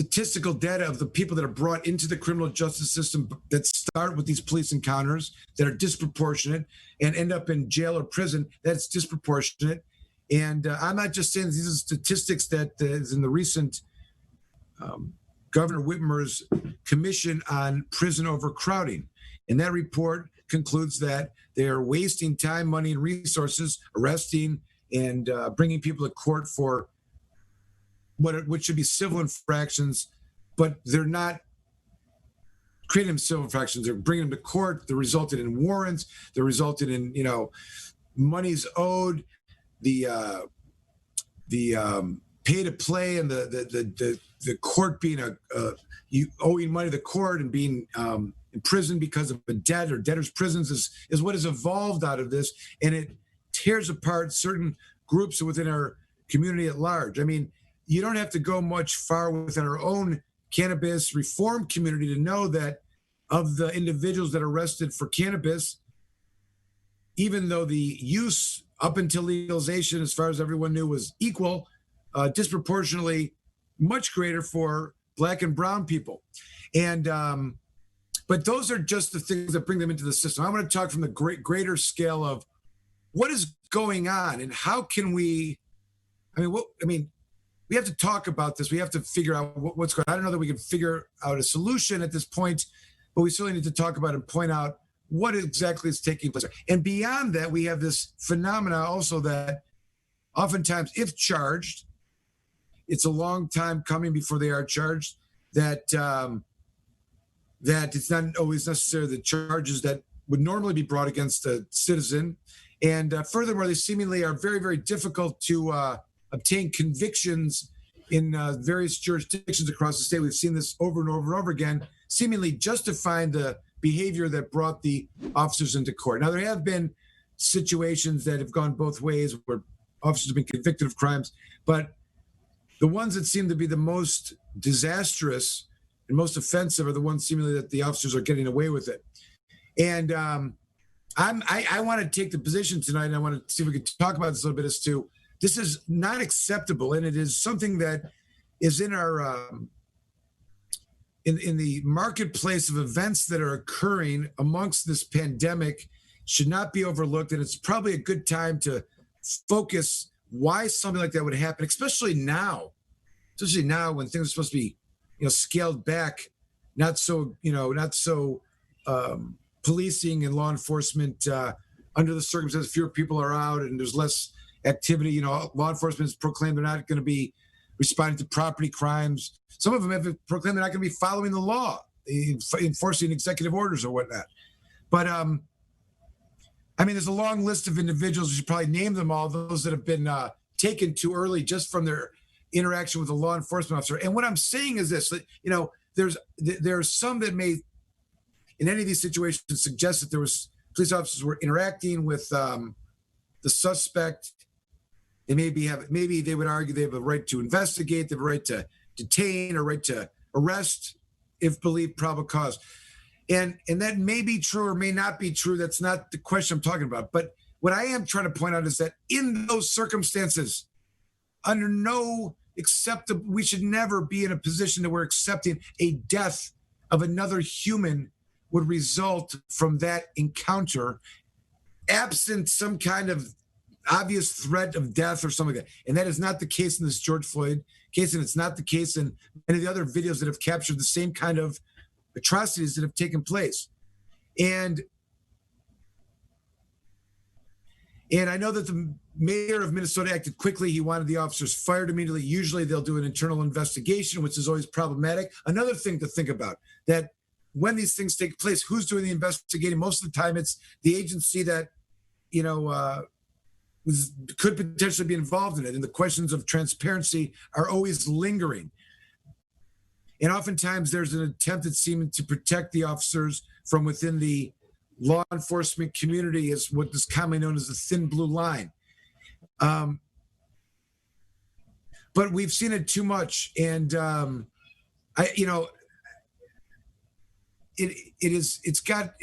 statistical data of the people that are brought into the criminal justice system that start with these police encounters that are disproportionate and end up in jail or prison, that's disproportionate. And I'm not just saying these are statistics that is in the recent Governor Whitmer's commission on prison overcrowding. And that report concludes that they are wasting time, money, and resources arresting and bringing people to court for what should be civil infractions, but they're not creating them civil infractions. They're bringing them to court. They're resulted in warrants. They're resulted in, monies owed, the pay to play, and the court being you owing money to the court and being in prison because of a debt or debtors' prisons is what has evolved out of this, and it tears apart certain groups within our community at large. I mean, you don't have to go much far within our own cannabis reform community to know that of the individuals that are arrested for cannabis, even though the use up until legalization, as far as everyone knew, was equal, disproportionately much greater for Black and brown people. And but those are just the things that bring them into the system. I want to talk from the greater scale of what is going on and how can we, we have to talk about this. We have to figure out what's going on. I don't know that we can figure out a solution at this point, but we certainly need to talk about and point out what exactly is taking place. And beyond that, we have this phenomena also that oftentimes, if charged, it's a long time coming before they are charged, that it's not always necessarily the charges that would normally be brought against a citizen. And furthermore, they seemingly are very, very difficult to obtain convictions in various jurisdictions across the state. We've seen this over and over and over again, seemingly justifying the behavior that brought the officers into court. Now, there have been situations that have gone both ways where officers have been convicted of crimes, but the ones that seem to be the most disastrous and most offensive are the ones seemingly that the officers are getting away with it. And I want to take the position tonight, and I want to see if we can talk about this a little bit as to this is not acceptable, and it is something that is in our in the marketplace of events that are occurring amongst this pandemic should not be overlooked. And it's probably a good time to focus why something like that would happen, especially now when things are supposed to be, scaled back, not so policing and law enforcement under the circumstances, fewer people are out and there's less activity. Law enforcement has proclaimed they're not going to be responding to property crimes. Some of them have proclaimed they're not going to be following the law, enforcing executive orders or whatnot. But there's a long list of individuals. You should probably name them all. Those that have been taken too early just from their interaction with a law enforcement officer. And what I'm saying is this: there's some that may, in any of these situations, suggest that there was police officers were interacting with the suspect. They maybe they would argue they have a right to investigate, they have a right to detain, or right to arrest if believed probable cause. And that may be true or may not be true. That's not the question I'm talking about. But what I am trying to point out is that in those circumstances, under no acceptable, we should never be in a position that we're accepting a death of another human would result from that encounter, absent some kind of obvious threat of death or something like that. And that is not the case in this George Floyd case, and it's not the case in any of the other videos that have captured the same kind of atrocities that have taken place. And I know that the mayor of Minnesota acted quickly. He wanted the officers fired immediately. Usually they'll do an internal investigation, which is always problematic. Another thing to think about, that when these things take place, who's doing the investigating? Most of the time it's the agency that, could potentially be involved in it. And the questions of transparency are always lingering. And oftentimes there's an attempt at seeming to protect the officers from within the law enforcement community, is what is commonly known as the thin blue line. But we've seen it too much. And, it's got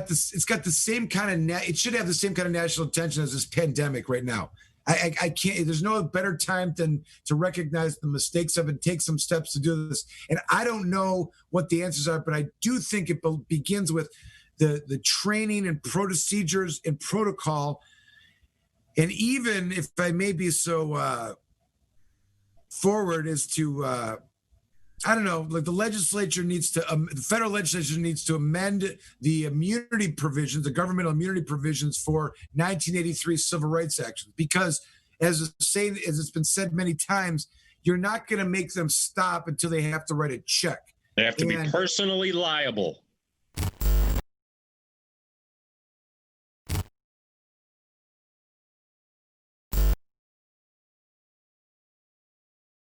the same kind of, it should have the same kind of national attention as this pandemic right now. I can't. There's no better time than to recognize the mistakes of it, take some steps to do this. And I don't know what the answers are, but I do think it begins with the training and procedures and protocol. And even if I may be so forward as to, I don't know, like the legislature needs to, the federal legislature needs to amend the immunity provisions, the governmental immunity provisions for 1983 civil rights actions, because as it's been said many times, you're not going to make them stop until they have to write a check. They have to be personally liable.